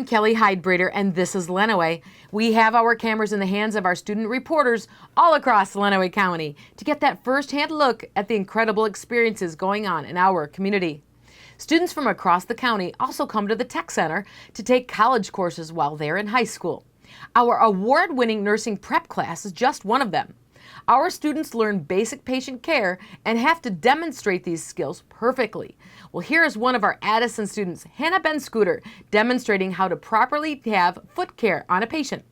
I'm Kelly Heidbreder, and this is Lenawee. We have our cameras in the hands of our student reporters all across Lenawee County to get that first-hand look at the incredible experiences going on in our community. Students from across the county also come to the Tech Center to take college courses while they're in high school. Our award-winning nursing prep class is just one of them. Our students learn basic patient care and have to demonstrate these skills perfectly. Well, here is one of our Addison students, Hannah Ben-Scooter, demonstrating how to properly have foot care on a patient.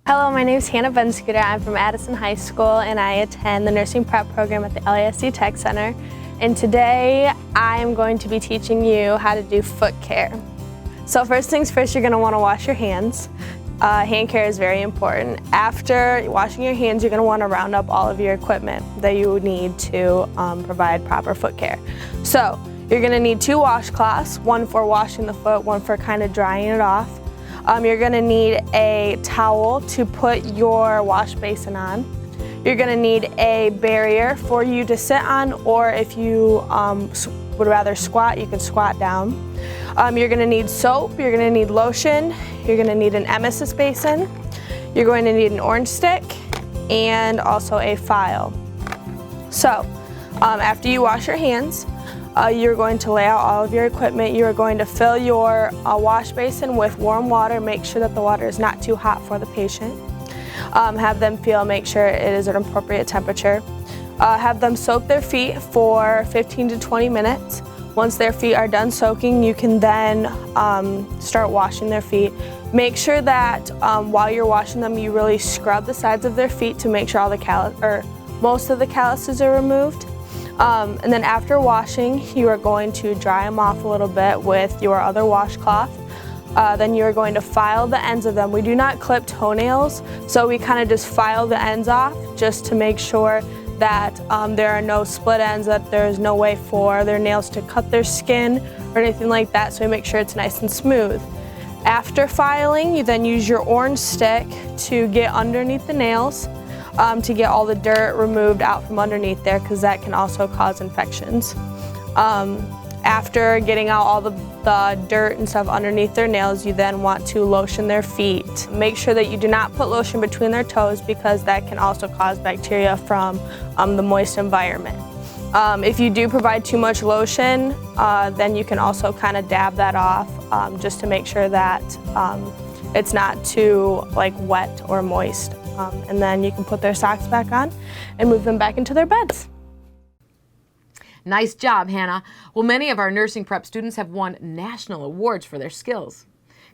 Hello, my name is Hannah Ben-Scooter. I'm from Addison High School and I attend the nursing prep program at the LISD Tech Center. And today I am going to be teaching you how to do foot care. So first things first, you're going to want to wash your hands. Hand care is very important. After washing your hands, you're going to want to round up all of your equipment that you would need to provide proper foot care. So you're going to need 2 washcloths, one for washing the foot, one for kind of drying it off. You're going to need a towel to put your wash basin on. You're going to need a barrier for you to sit on, or if you would rather squat, you can squat down. You're going to need soap, you're going to need lotion, you're going to need an emesis basin, you're going to need an orange stick, and also a file. So after you wash your hands, you're going to lay out all of your equipment. You are going to fill your wash basin with warm water. Make sure that the water is not too hot for the patient. Have them make sure it is an appropriate temperature. Have them soak their feet for 15 to 20 minutes. Once their feet are done soaking, you can then start washing their feet. Make sure that while you're washing them, you really scrub the sides of their feet to make sure all the most of the calluses are removed. And then after washing, you are going to dry them off a little bit with your other washcloth. Then you are going to file the ends of them. We do not clip toenails, so we kind of just file the ends off just to make sure that there are no split ends, that there is no way for their nails to cut their skin or anything like that, so we make sure it's nice and smooth. After filing, you then use your orange stick to get underneath the nails to get all the dirt removed out from underneath there, because that can also cause infections. After getting out all the dirt and stuff underneath their nails, you then want to lotion their feet. Make sure that you do not put lotion between their toes, because that can also cause bacteria from the moist environment. If you do provide too much lotion, then you can also kind of dab that off just to make sure that it's not too wet or moist. And then you can put their socks back on and move them back into their beds. Nice job, Hannah. Well, many of our nursing prep students have won national awards for their skills.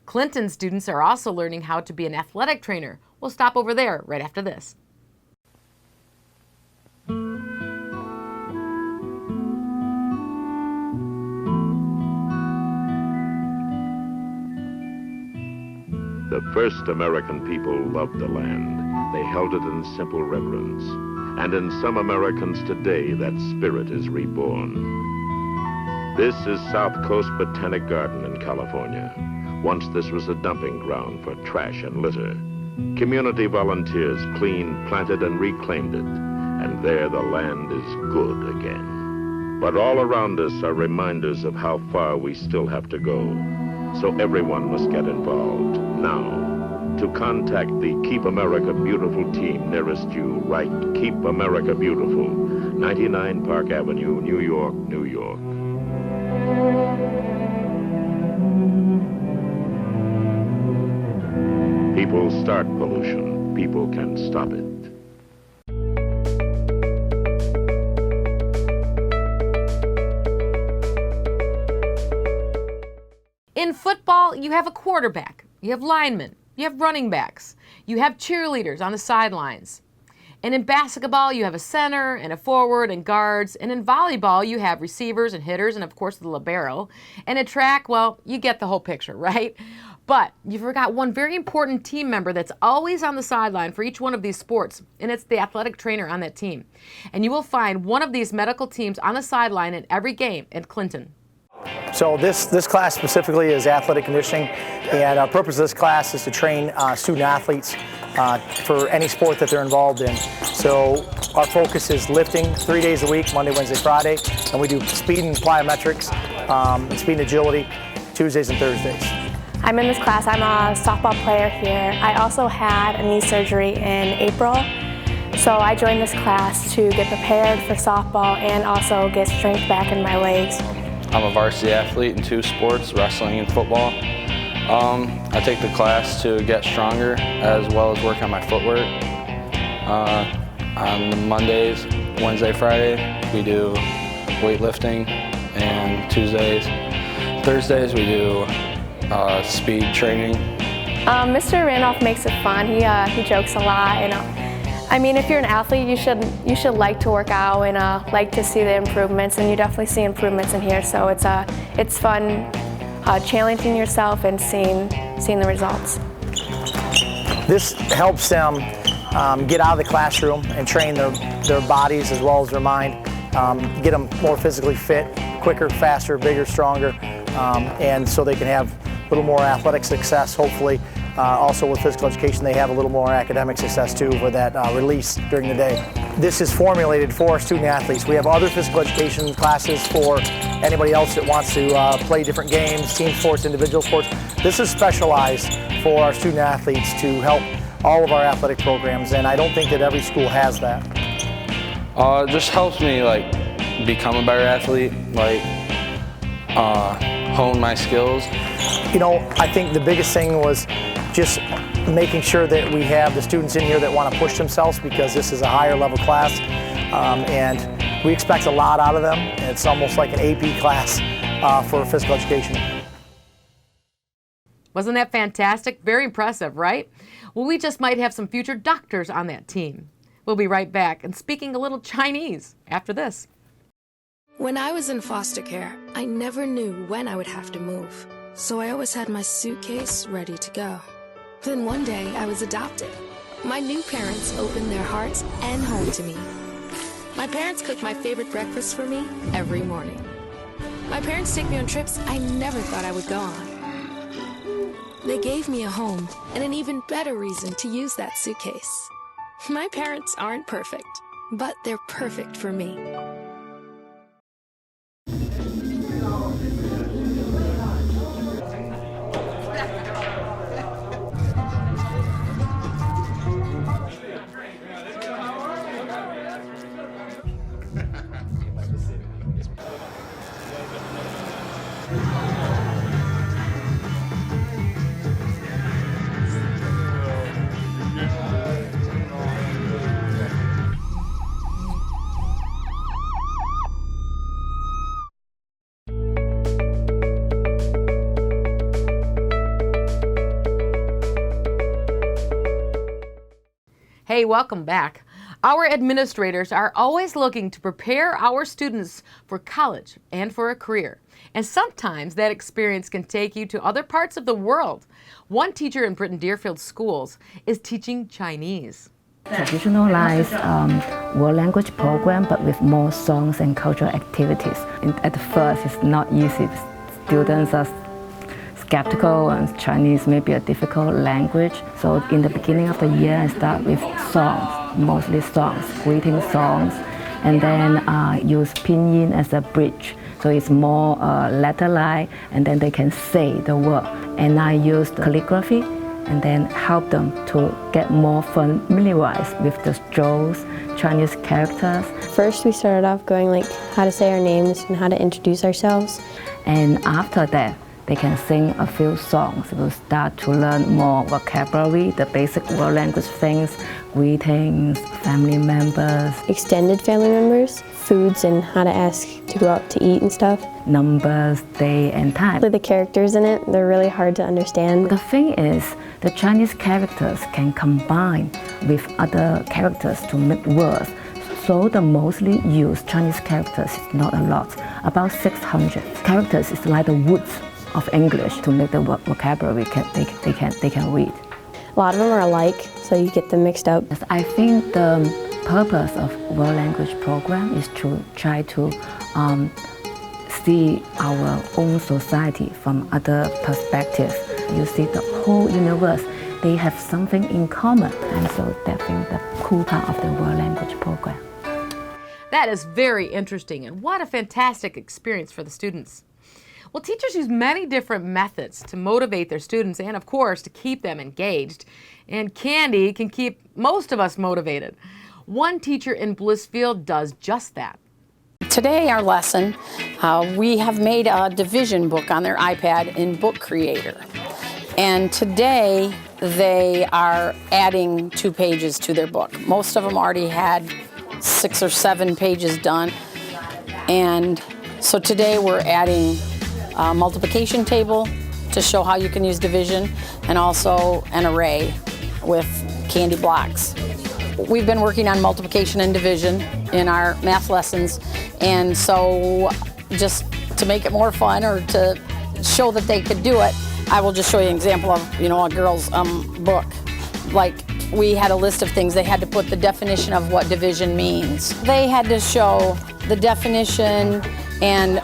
Clinton students are also learning how to be an athletic trainer. We'll stop over there right after this. The first American people loved the land. They held it in simple reverence. And in some Americans today, that spirit is reborn. This is South Coast Botanic Garden in California. Once this was a dumping ground for trash and litter. Community volunteers cleaned, planted, and reclaimed it. And there the land is good again. But all around us are reminders of how far we still have to go. So everyone must get involved now. To contact the Keep America Beautiful team nearest you, write Keep America Beautiful, 99 Park Avenue, New York, New York. People start pollution. People can stop it. In football, you have a quarterback, you have linemen, you have running backs, you have cheerleaders on the sidelines. And in basketball, you have a center and a forward and guards. And in volleyball, you have receivers and hitters and, of course, the libero. And in track, well, you get the whole picture, right? But you forgot one very important team member that's always on the sideline for each one of these sports, and it's the athletic trainer on that team. And you will find one of these medical teams on the sideline in every game at Clinton. So this class specifically is athletic conditioning, and our purpose of this class is to train student athletes for any sport that they're involved in. So our focus is lifting 3 days a week, Monday, Wednesday, Friday, and we do speed and plyometrics, and speed and agility Tuesdays and Thursdays. I'm in this class. I'm a softball player here. I also had a knee surgery in April, so I joined this class to get prepared for softball and also get strength back in my legs. I'm a varsity athlete in 2 sports, wrestling and football. I take the class to get stronger as well as work on my footwork. On Mondays, Wednesday, Friday, we do weightlifting, and Tuesdays, Thursdays we do speed training. Mr. Randolph makes it fun. He jokes a lot, and I mean, if you're an athlete, you should like to work out and like to see the improvements, and you definitely see improvements in here. So it's fun challenging yourself and seeing the results. This helps them get out of the classroom and train their bodies as well as their mind, get them more physically fit, quicker, faster, bigger, stronger, and so they can have a little more athletic success, hopefully. Also with physical education, they have a little more academic success too with that release during the day. This is formulated for our student athletes. We have other physical education classes for anybody else that wants to play different games, team sports, individual sports. This is specialized for our student athletes to help all of our athletic programs, and I don't think that every school has that. It just helps me become a better athlete, hone my skills. You know, I think the biggest thing was just making sure that we have the students in here that want to push themselves, because this is a higher level class, and we expect a lot out of them. It's almost like an AP class for physical education. Wasn't that fantastic? Very impressive, right? Well, we just might have some future doctors on that team. We'll be right back and speaking a little Chinese after this. When I was in foster care, I never knew when I would have to move, so I always had my suitcase ready to go. Then one day, I was adopted. My new parents opened their hearts and home to me. My parents cook my favorite breakfast for me every morning. My parents take me on trips I never thought I would go on. They gave me a home and an even better reason to use that suitcase. My parents aren't perfect, but they're perfect for me. Hey, welcome back. Our administrators are always looking to prepare our students for college and for a career. And sometimes that experience can take you to other parts of the world. One teacher in Britton Deerfield schools is teaching Chinese. Traditionalized world language program, but with more songs and cultural activities. At first, it's not easy. Students are skeptical, and Chinese may be a difficult language. So in the beginning of the year, I start with songs, mostly songs, greeting songs, and then use pinyin as a bridge. So it's more letter-like, and then they can say the word. And I use calligraphy, and then help them to get more familiarized with the strokes, Chinese characters. First, we started off going like how to say our names and how to introduce ourselves. And after that, they can sing a few songs. We'll start to learn more vocabulary, the basic world language things, greetings, family members. Extended family members, foods and how to ask to go out to eat and stuff. Numbers, day and time. The characters in it, they're really hard to understand. The thing is, the Chinese characters can combine with other characters to make words. So the mostly used Chinese characters is not a lot, about 600. Characters is like the woods of English to make the vocabulary they can read. A lot of them are alike, so you get them mixed up. I think the purpose of world language program is to try to see our own society from other perspectives. You see the whole universe, they have something in common, and so that's the cool part of the world language program. That is very interesting, and what a fantastic experience for the students. Well, teachers use many different methods to motivate their students and, of course, to keep them engaged. And candy can keep most of us motivated. One teacher in Blissfield does just that. Today, our lesson, we have made a division book on their iPad in Book Creator. And today, they are adding 2 pages to their book. Most of them already had 6 or 7 pages done. And so today we're adding a multiplication table to show how you can use division, and also an array with candy blocks. We've been working on multiplication and division in our math lessons, and so just to make it more fun or to show that they could do it, I will just show you an example of, a girl's book. Like, we had a list of things. They had to put the definition of what division means. They had to show the definition, and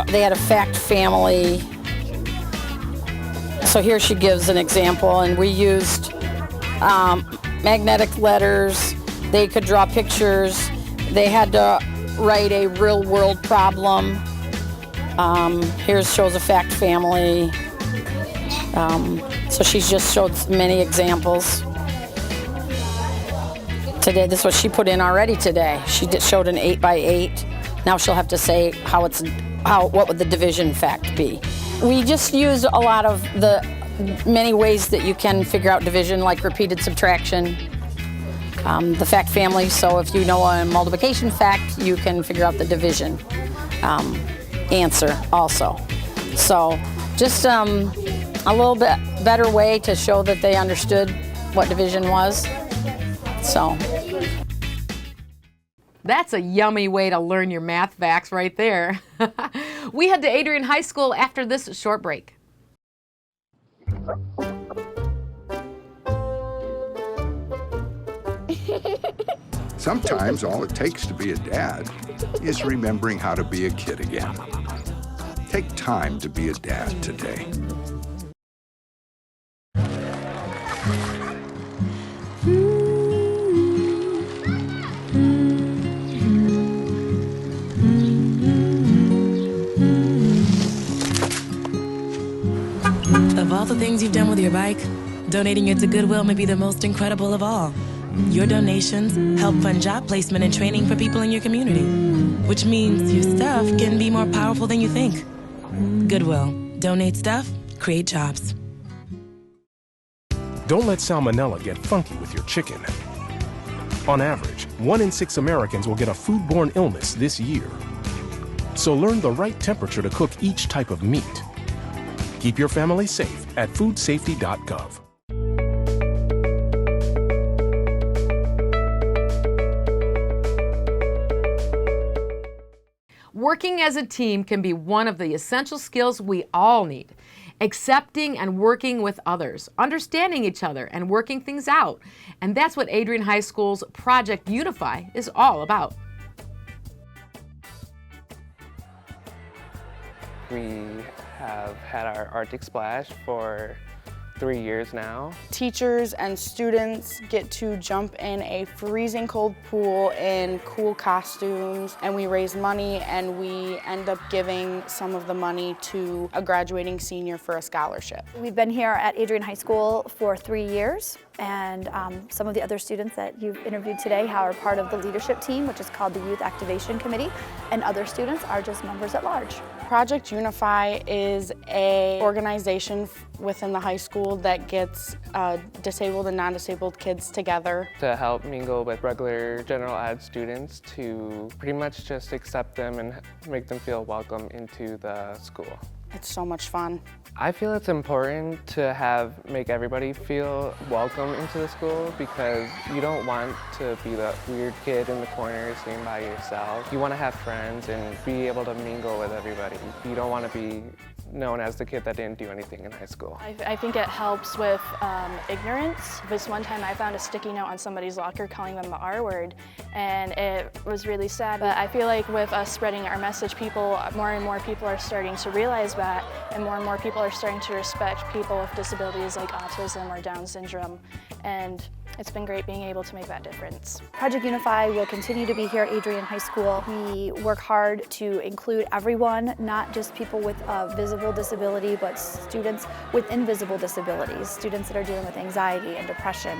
they had a fact family. So here she gives an example, and we used magnetic letters. They could draw pictures. They had to write a real world problem. Here shows a fact family. So she's just showed many examples. Today, this is what she put in already today. She showed an 8x8. Now she'll have to say what would the division fact be. We just use a lot of the many ways that you can figure out division, like repeated subtraction, the fact family. So if you know a multiplication fact, you can figure out the division answer also. So just a little bit better way to show that they understood what division was. So that's a yummy way to learn your math facts right there. We head to Adrian High School after this short break. Sometimes all it takes to be a dad is remembering how to be a kid again. Take time to be a dad today. Of all the things you've done with your bike, donating it to Goodwill may be the most incredible of all. Your donations help fund job placement and training for people in your community, which means your stuff can be more powerful than you think. Goodwill. Donate stuff, create jobs. Don't let salmonella get funky with your chicken. On average, 1 in 6 Americans will get a foodborne illness this year. So learn the right temperature to cook each type of meat. Keep your family safe at foodsafety.gov. Working as a team can be one of the essential skills we all need. Accepting and working with others, understanding each other, and working things out. And that's what Adrian High School's Project Unify is all about. We have had our Arctic Splash for 3 years now. Teachers and students get to jump in a freezing cold pool in cool costumes, and we raise money, and we end up giving some of the money to a graduating senior for a scholarship. We've been here at Adrian High School for 3 years, and some of the other students that you've interviewed today are part of the leadership team, which is called the Youth Activation Committee, and other students are just members at large. Project Unify is an organization within the high school that gets disabled and non-disabled kids together. To help mingle with regular general ed students to pretty much just accept them and make them feel welcome into the school. It's so much fun. I feel it's important to make everybody feel welcome into the school, because you don't want to be the weird kid in the corner sitting by yourself. You want to have friends and be able to mingle with everybody. You don't want to be known as the kid that didn't do anything in high school. I think it helps with ignorance. This one time I found a sticky note on somebody's locker calling them the R word, and it was really sad. But I feel like with us spreading our message, more and more people are starting to realize that, and more people are starting to respect people with disabilities like autism or Down syndrome. And It's been great being able to make that difference. Project Unify will continue to be here at Adrian High School. We work hard to include everyone, not just people with a visible disability, but students with invisible disabilities, students that are dealing with anxiety and depression,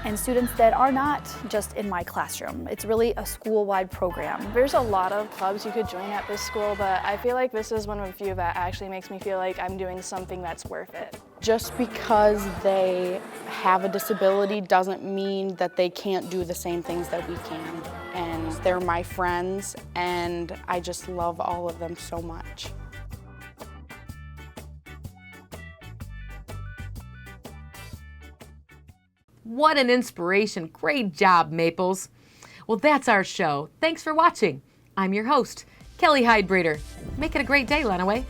and students that are not just in my classroom. It's really a school-wide program. There's a lot of clubs you could join at this school, but I feel like this is one of a few that actually makes me feel like I'm doing something that's worth it. Just because they have a disability doesn't mean that they can't do the same things that we can. And they're my friends, and I just love all of them so much. What an inspiration. Great job, Maples. Well, that's our show. Thanks for watching. I'm your host, Kelly Hydebreeder. Make it a great day, Lenawee.